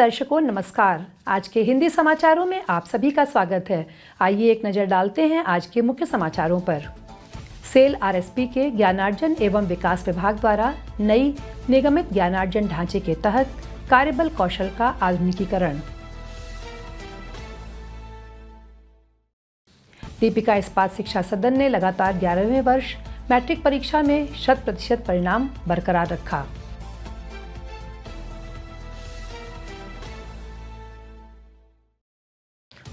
दर्शकों नमस्कार। आज के हिंदी समाचारों में आप सभी का स्वागत है। आइए एक नज़र डालते हैं आज के मुख्य समाचारों पर। सेल आरएसपी के ज्ञानार्जन एवं विकास विभाग द्वारा नई निगमित ज्ञानार्जन ढांचे के तहत कार्यबल कौशल का आधुनिकीकरण। दीपिका इस्पात शिक्षा सदन ने लगातार 11वें वर्ष मैट्रिक परीक्षा में 100% परिणाम बरकरार रखा।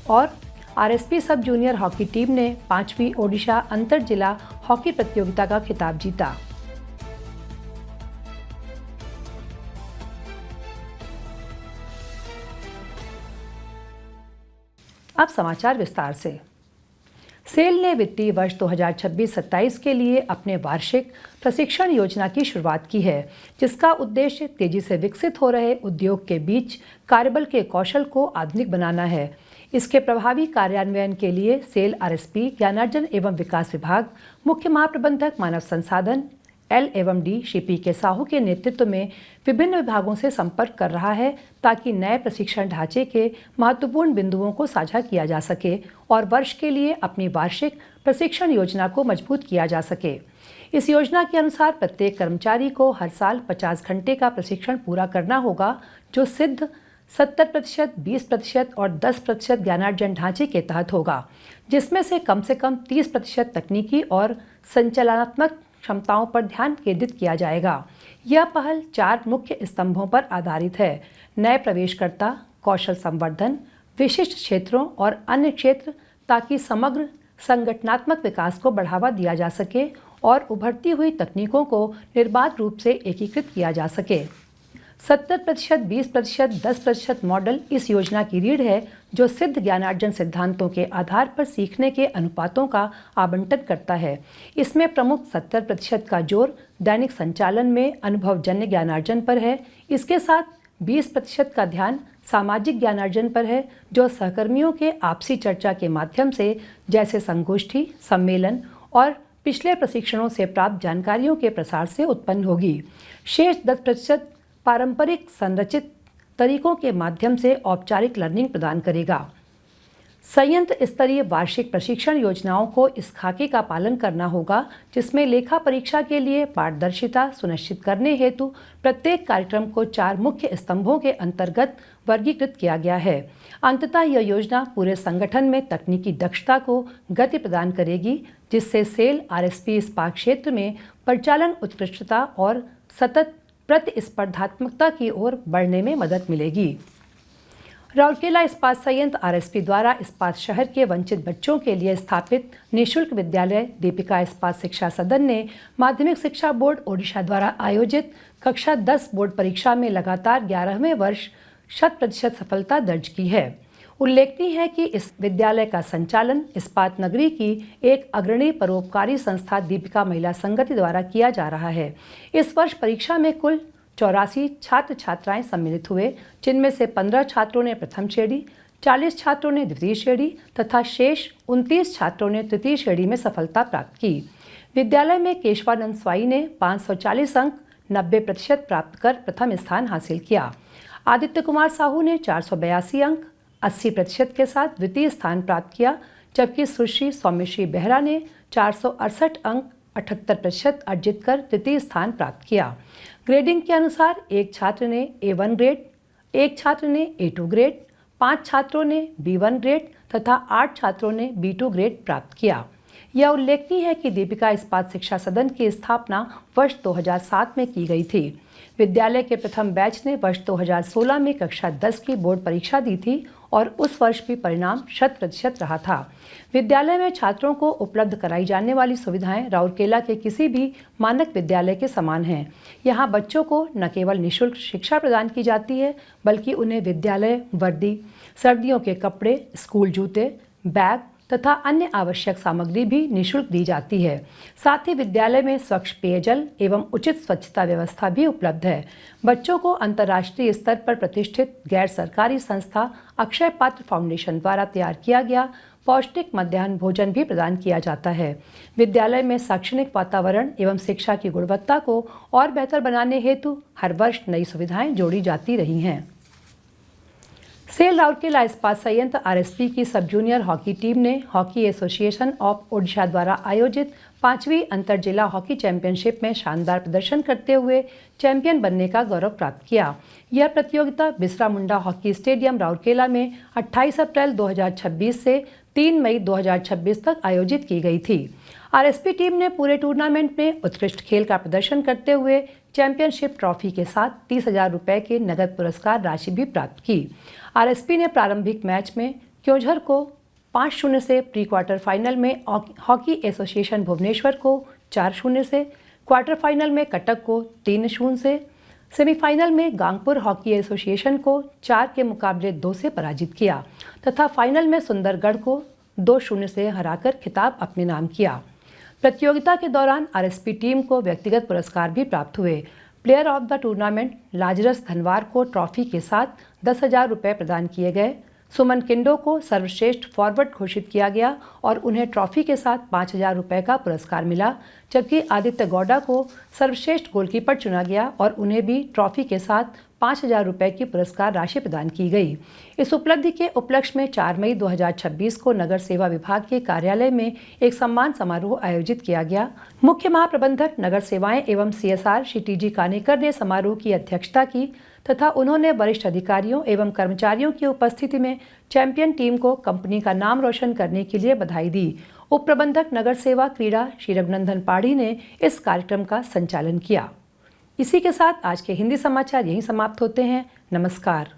और आरएसपी सब जूनियर हॉकी टीम ने 5वीं ओडिशा अंतर जिला हॉकी प्रतियोगिता का खिताब जीता। अब समाचार विस्तार से। सेल ने वित्तीय वर्ष 2026-27 के लिए अपने वार्षिक प्रशिक्षण योजना की शुरुआत की है, जिसका उद्देश्य तेजी से विकसित हो रहे उद्योग के बीच कार्यबल के कौशल को आधुनिक बनाना है। इसके प्रभावी कार्यान्वयन के लिए सेल आरएसपी ज्ञानार्जन एवं विकास विभाग मुख्य महाप्रबंधक मानव संसाधन L/D श्री P.K. साहू के नेतृत्व में विभिन्न विभागों से संपर्क कर रहा है, ताकि नए प्रशिक्षण ढांचे के महत्वपूर्ण बिंदुओं को साझा किया जा सके और वर्ष के लिए अपनी वार्षिक प्रशिक्षण योजना को मजबूत किया जा सके। इस योजना के अनुसार प्रत्येक कर्मचारी को हर साल 50 घंटे का प्रशिक्षण पूरा करना होगा, जो सिद्ध 70%, 20% और 10% ज्ञानार्जन ढांचे के तहत होगा, जिसमें से कम 30% तकनीकी और संचालनात्मक क्षमताओं पर ध्यान केंद्रित किया जाएगा। यह पहल 4 मुख्य स्तंभों पर आधारित है: नए प्रवेशकर्ता, कौशल संवर्धन, विशिष्ट क्षेत्रों और अन्य क्षेत्र, ताकि समग्र संगठनात्मक विकास को बढ़ावा दिया जा सके और उभरती हुई तकनीकों को निर्बाध रूप से एकीकृत किया जा सके। 70%, 20%, 10% मॉडल इस योजना की रीढ़ है, जो सिद्ध ज्ञानार्जन सिद्धांतों के आधार पर सीखने के अनुपातों का आवंटन करता है। इसमें प्रमुख 70% का जोर दैनिक संचालन में अनुभवजन्य ज्ञानार्जन पर है। इसके साथ 20% का ध्यान सामाजिक ज्ञानार्जन पर है, जो सहकर्मियों के आपसी चर्चा के माध्यम से, जैसे संगोष्ठी, सम्मेलन और पिछले प्रशिक्षणों से प्राप्त जानकारियों के प्रसार से उत्पन्न होगी। शेष 10% पारंपरिक संरचित तरीकों के माध्यम से औपचारिक लर्निंग प्रदान करेगा। संयंत्र स्तरीय वार्षिक प्रशिक्षण योजनाओं को इस खाके का पालन करना होगा, जिसमें लेखा परीक्षा के लिए पारदर्शिता सुनिश्चित करने हेतु प्रत्येक कार्यक्रम को 4 मुख्य स्तंभों के अंतर्गत वर्गीकृत किया गया है। अंततः यह योजना पूरे संगठन में तकनीकी दक्षता को गति प्रदान करेगी, जिससे सेल आरएसपी इस्पात क्षेत्र में परिचालन उत्कृष्टता और सतत प्रतिस्पर्धात्मकता की ओर बढ़ने में मदद मिलेगी। राउरकेला इस्पात संयंत्र आरएसपी द्वारा इस्पात शहर के वंचित बच्चों के लिए स्थापित निःशुल्क विद्यालय दीपिका इस्पात शिक्षा सदन ने माध्यमिक शिक्षा बोर्ड ओडिशा द्वारा आयोजित कक्षा 10 बोर्ड परीक्षा में लगातार 11वें वर्ष 100% सफलता दर्ज की है। उल्लेखनीय है कि इस विद्यालय का संचालन इस्पात नगरी की एक अग्रणी परोपकारी संस्था दीपिका महिला संगति द्वारा किया जा रहा है। इस वर्ष परीक्षा में कुल 84 छात्र छात्राएं सम्मिलित हुए, जिनमें से 15 छात्रों ने प्रथम श्रेणी, 40 छात्रों ने द्वितीय श्रेणी तथा शेष 29 छात्रों ने तृतीय श्रेणी में सफलता प्राप्त की। विद्यालय में केशवानंद स्वाई ने 540 अंक 90% प्राप्त कर प्रथम स्थान हासिल किया। आदित्य कुमार साहू ने 482 अंक 80% के साथ द्वितीय स्थान प्राप्त किया, जबकि सुश्री सौम्यश्री बेहरा ने 468 अंक 78% अर्जित कर तृतीय स्थान प्राप्त किया। ग्रेडिंग के अनुसार एक छात्र ने A1 ग्रेड, एक छात्र ने A2 ग्रेड, 5 छात्रों ने B1 ग्रेड तथा 8 छात्रों ने B2 ग्रेड प्राप्त किया। यह उल्लेखनीय है कि दीपिका इस्पात शिक्षा सदन की स्थापना वर्ष 2007 में की गई थी। विद्यालय के प्रथम बैच ने वर्ष 2016 में कक्षा 10 की बोर्ड परीक्षा दी थी और उस वर्ष भी परिणाम 100% रहा था। विद्यालय में छात्रों को उपलब्ध कराई जाने वाली सुविधाएं राउरकेला के किसी भी मानक विद्यालय के समान हैं। यहाँ बच्चों को न केवल निःशुल्क शिक्षा प्रदान की जाती है, बल्कि उन्हें विद्यालय वर्दी, सर्दियों के कपड़े, स्कूल जूते, बैग तथा अन्य आवश्यक सामग्री भी निःशुल्क दी जाती है। साथ ही विद्यालय में स्वच्छ पेयजल एवं उचित स्वच्छता व्यवस्था भी उपलब्ध है। बच्चों को अंतर्राष्ट्रीय स्तर पर प्रतिष्ठित गैर सरकारी संस्था अक्षय पात्र फाउंडेशन द्वारा तैयार किया गया पौष्टिक मध्याह्न भोजन भी प्रदान किया जाता है। विद्यालय में शैक्षणिक वातावरण एवं शिक्षा की गुणवत्ता को और बेहतर बनाने हेतु हर वर्ष नई सुविधाएं जोड़ी जाती रही हैं। सेल राउरकेला इस्पात संयंत्र आरएसपी की सब जूनियर हॉकी टीम ने हॉकी एसोसिएशन ऑफ ओडिशा द्वारा आयोजित 5वीं अंतर जिला हॉकी चैंपियनशिप में शानदार प्रदर्शन करते हुए चैंपियन बनने का गौरव प्राप्त किया। यह प्रतियोगिता बिरसा मुंडा हॉकी स्टेडियम राउरकेला में 28 अप्रैल 2026 से 3 मई 2026 तक आयोजित की गई थी। आरएसपी टीम ने पूरे टूर्नामेंट में उत्कृष्ट खेल का प्रदर्शन करते हुए चैंपियनशिप ट्रॉफी के साथ 30,000 रुपये के नगद पुरस्कार राशि भी प्राप्त की। आरएसपी ने प्रारंभिक मैच में क्योंझर को 5-0 से, प्री क्वार्टर फाइनल में हॉकी एसोसिएशन भुवनेश्वर को 4-0 से, क्वार्टर फाइनल में कटक को 3-0 से, सेमीफाइनल में गांगपुर हॉकी एसोसिएशन को 4 के मुकाबले 2 से पराजित किया तथा फाइनल में सुंदरगढ़ को 2-0 से हराकर खिताब अपने नाम किया। प्रतियोगिता के दौरान आरएसपी टीम को व्यक्तिगत पुरस्कार भी प्राप्त हुए। Player of the tournament Lazarus Dhanwar को ट्रॉफी के साथ 10,000 रुपये प्रदान किए गए। सुमन किंडो को सर्वश्रेष्ठ फॉरवर्ड घोषित किया गया और उन्हें ट्रॉफी के साथ 5,000 रुपये का पुरस्कार मिला, जबकि आदित्य गौड़ा को सर्वश्रेष्ठ गोलकीपर चुना गया और उन्हें भी ट्रॉफी के साथ 5,000 रुपये की पुरस्कार राशि प्रदान की गई। इस उपलब्धि के उपलक्ष्य में 4 मई 2026 को नगर सेवा विभाग के कार्यालय में एक सम्मान समारोह आयोजित किया गया। मुख्य महाप्रबंधक नगर सेवाएं एवं CSR श्री TG कानेकर ने समारोह की अध्यक्षता की तथा उन्होंने वरिष्ठ अधिकारियों एवं कर्मचारियों की उपस्थिति में चैंपियन टीम को कंपनी का नाम रोशन करने के लिए बधाई दी। उप प्रबंधक नगर सेवा क्रीड़ा श्री रघुनंदन पाढ़ी ने इस कार्यक्रम का संचालन किया। इसी के साथ आज के हिंदी समाचार यहीं समाप्त होते हैं। नमस्कार।